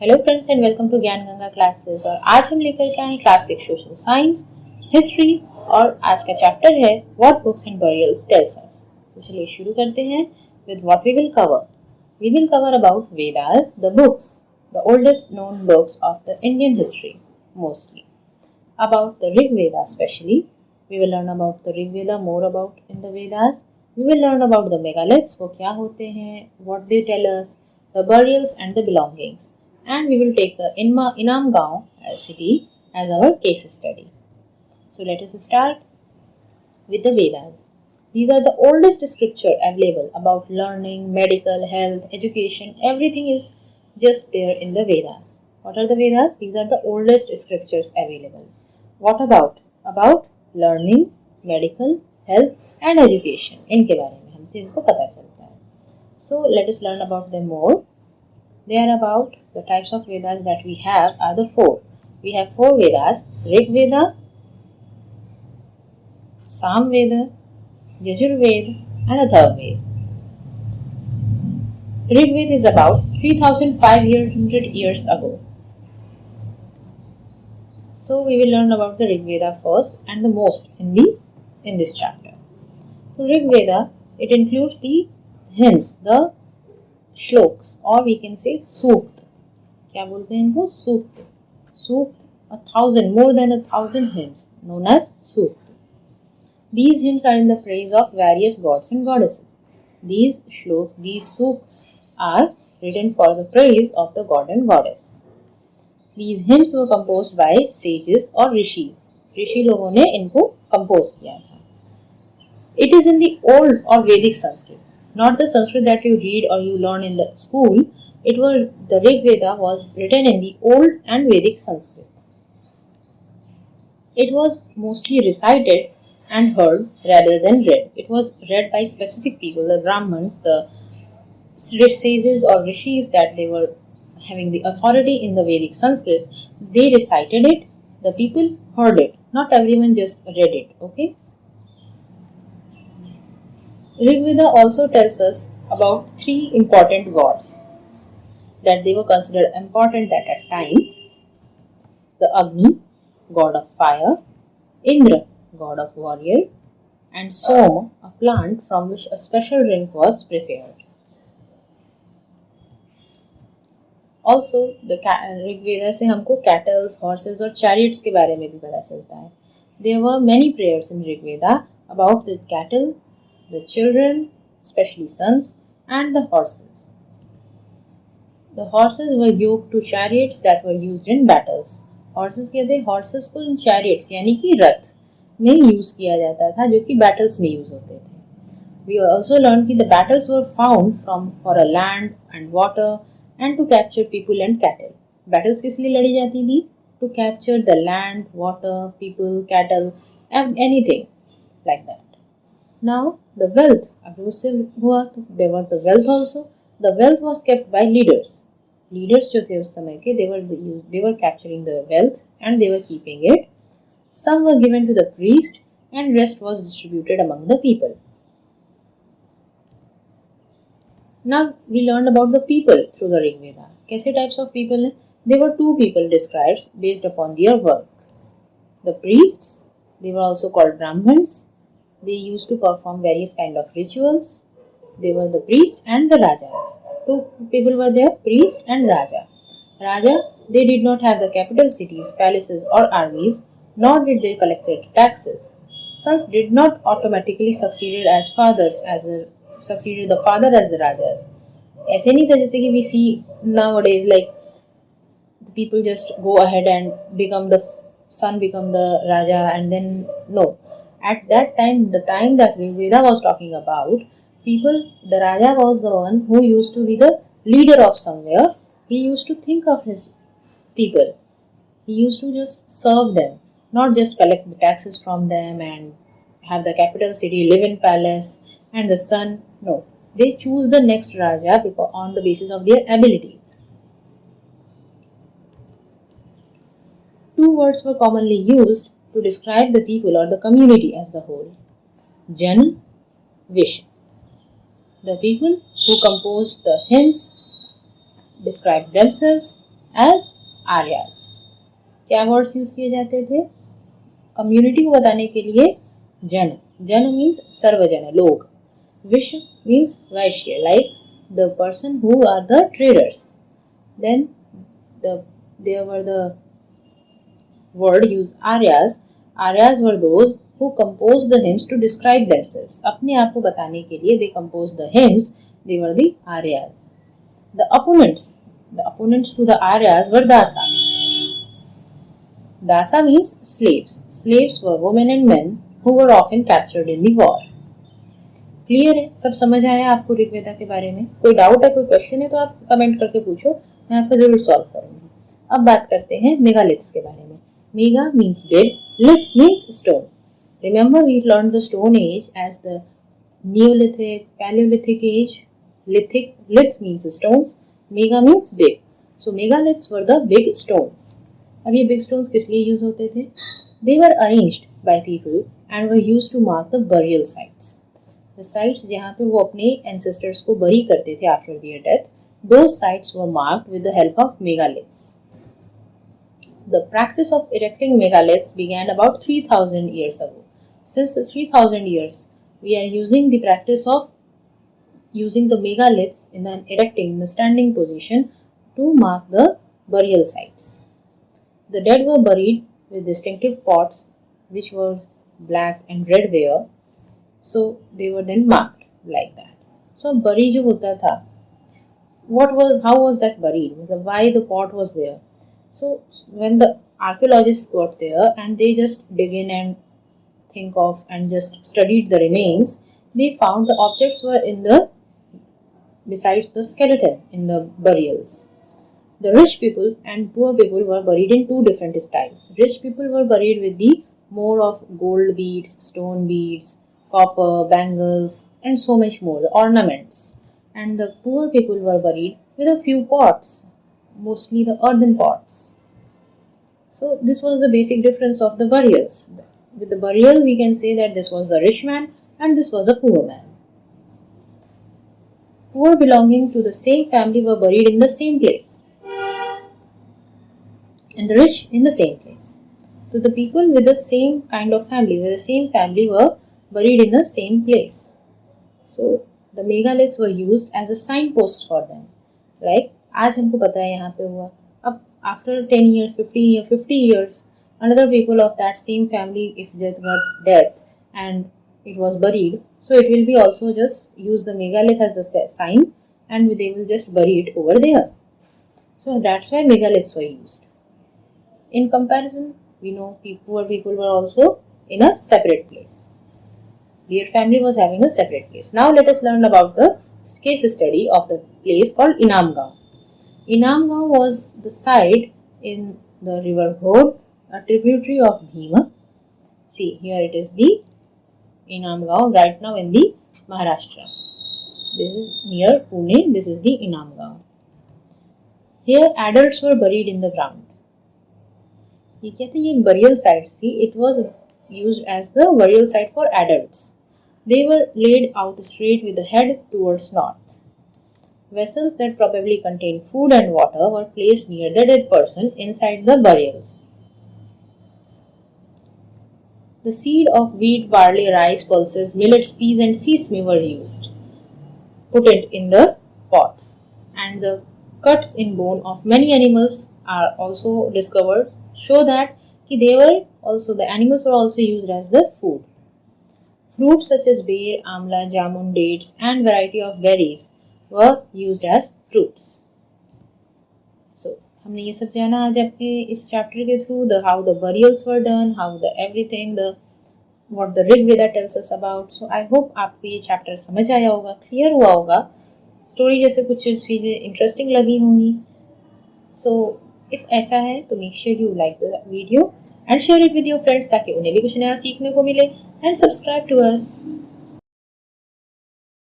Hello friends and welcome to Gyan Ganga classes. और आज हम लेकर के आए क्लास 6 सोशल साइंस हिस्ट्री और आज का चैप्टर है what books and burials tell us. तो चलिए शुरू करते हैं with what we will cover. We will cover about Vedas, the books, the oldest known books of the Indian history mostly, about the Rig Veda especially. We will learn about the Rig Veda, more about in the Vedas. We will learn about the megaliths, वो क्या होते हैं, what they tell us, the burials and the belongings. And we will take Inam Gaon city as our case study. So let us start with the Vedas. These are the oldest scripture available about learning, medical, health, education. Everything is just there in the Vedas. What are the Vedas? These are the oldest scriptures available. What about? About learning, medical, health and education. इनके बारे में हमसे इनको पता चलता है. So let us learn about them more. They are about the types of Vedas that we have are the four. We have four Vedas: Rig Veda, Sam Veda, Yajur Veda and Atharva Veda. Rig Veda is about 3500 years ago. So we will learn about the Rig Veda first and the most in this chapter. So Rig Veda, it includes the hymns, the shloks, or we can say सूक्त. क्या बोलते हैं इनको? सूक्त. सूक्त, more than 1,000 hymns known as Sukta. These hymns are in the praise of various gods and goddesses. These shloks, these sukts are written for the praise of the god and goddess. These hymns were composed by sages or rishis. ऋषि लोगों ने इनको compose किया था. It is in the old or Vedic Sanskrit, not the Sanskrit that you read or you learn in the school. The Rig Veda was written in the old and Vedic Sanskrit. It was mostly recited and heard rather than read. It was read by specific people, the Brahmins, the sages or rishis, that they were having the authority in the Vedic Sanskrit. They recited it, the people heard it. Not everyone just read it, okay? Rig Veda also tells us about three important gods that they were considered important at that time. The Agni, god of fire, Indra, god of warrior, and Soma, a plant from which a special drink was prepared. Also, the Rig Veda से हमको cattle, horses और chariots के बारे में भी पता चलता है. There were many prayers in Rig Veda about the cattle, the children, especially sons, and the horses. The horses were yoked to chariots that were used in battles. Horses कहते हैं horses को chariots यानी कि रथ में use किया जाता था, जो कि battles में use होते थे. We also learned कि the battles were found for a land and water and to capture people and cattle. Battles किस लिए लड़ी जाती थी? To capture the land, water, people, cattle, and anything like that. Now the wealth, अगर उससे हुआ तो there was the wealth also. The wealth was kept by leaders. Leaders जो थे उस समय के, they were capturing the wealth and they were keeping it. Some were given to the priest and rest was distributed among the people. Now we learned about the people through the Rig Veda. कैसे types of people हैं? There were two people described based upon their work. The priests, they were also called Brahmins. They used to perform various kind of rituals. They were the priest and the rajas. Two people were there, priest and raja. Raja, they did not have the capital cities, palaces or armies, nor did they collect their taxes. Sons did not automatically succeed the father as the rajas. ऐसे नहीं था जैसे कि we see nowadays, like the people just go ahead and become the raja, and then no. At that time, the time that Rig Veda was talking about, the raja was the one who used to be the leader of somewhere. He used to think of his people. He used to just serve them, not just collect the taxes from them and have the capital city, live in palace, and the son. No, they choose the next raja on the basis of their abilities. Two words were commonly used to describe the people or the community as the whole: Jana, Vish. The people who composed the hymns described themselves as Arya's. क्या words use किए जाते थे community को बताने के लिए? जन, जन मीन्स सर्वजन, लोग। Vishva means Vaishya, like the person who are the traders. Then there were the word used Aryas. Aryas were those who composed the hymns to describe themselves. अपने आप को बताने के लिए they composed the hymns, they were the Arya's. The opponents to the Arya's were दासा। दासा means slaves. Slaves were women and men who were often captured in the war. Clear है? सब समझ आया आपको ऋग्वेदा के बारे में? कोई डाउट है, कोई क्वेश्चन है तो आप कमेंट करके पूछो, मैं आपका जरूर सॉल्व करूंगी। अब बात करते हैं मेगालिथ्स के बारे में। Mega means big, lith means stone. Remember we learn the stone age as the neolithic, palaeolithic age. Lith means stones, mega means big. So megaliths were the big stones. अब ये बिग स्टोन्स किस लिए use होते थे? They were arranged by people and were used to mark the burial sites. The sites जहाँ पे वो अपने एंसेस्टर्स को बरी करते थे after their death, those sites were marked with the help of megaliths. The practice of erecting megaliths began about 3000 years ago. Since 3000 years, we are using the practice of using the megaliths in the erecting in the standing position to mark the burial sites. The dead were buried with distinctive pots which were black and red ware, so they were then marked like that. So bury जो होता था, how was that buried? Why the pot was there? So when the archaeologists got there and they just dig in and think of and just studied the remains, they found the objects were besides the skeleton in the burials. The rich people and poor people were buried in two different styles. Rich people were buried with the more of gold beads, stone beads, copper, bangles, and so much more, the ornaments. And the poor people were buried with a few pots, mostly the earthen pots. So this was the basic difference of the burials. With the burial, we can say that this was the rich man and this was a poor man. Poor belonging to the same family were buried in the same place, and the rich in the same place. So the people with the same kind of family, were buried in the same place. So the megaliths were used as a signpost for them. Like आज हमको पता है यहाँ पे हुआ, अब after 10 years, 15 years, 50 years, another people of that same family, if they got death and it was buried, so it will be also just use the megalith as a sign and they will just bury it over there. So that's why megaliths were used. In comparison, we know poor people were also in a separate place. Their family was having a separate place. Now let us learn about the case study of the place called Inamgaon. Inamgaon was the site in the river Ghod, a tributary of Bhima. See, here it is the Inamgaon right now in the Maharashtra. This is near Pune. This is the Inamgaon. Here adults were buried in the ground. ये क्या थी? ये एक burial site थी. It was used as the burial site for adults. They were laid out straight with the head towards north. Vessels that probably contained food and water were placed near the dead person inside the burials. The seed of wheat, barley, rice, pulses, millets, peas and sesame were used. Put it in the pots. And the cuts in bone of many animals are also discovered, show that the animals were also used as the food. Fruits such as bear, amla, jamun, dates and variety of berries were used as fruits. So हमने ये सब जाना आज अपने इस chapter के through, how the burials were done, how the everything, what the Rig Veda tells us about. So I hope आपको ये चैप्टर समझ आया होगा, क्लियर हुआ होगा, स्टोरी जैसे कुछ चीज़ें इंटरेस्टिंग लगी होंगी. So if ऐसा है तो make sure you like the video and share it with your friends ताकि उन्हें भी कुछ नया सीखने को मिले, and subscribe to us.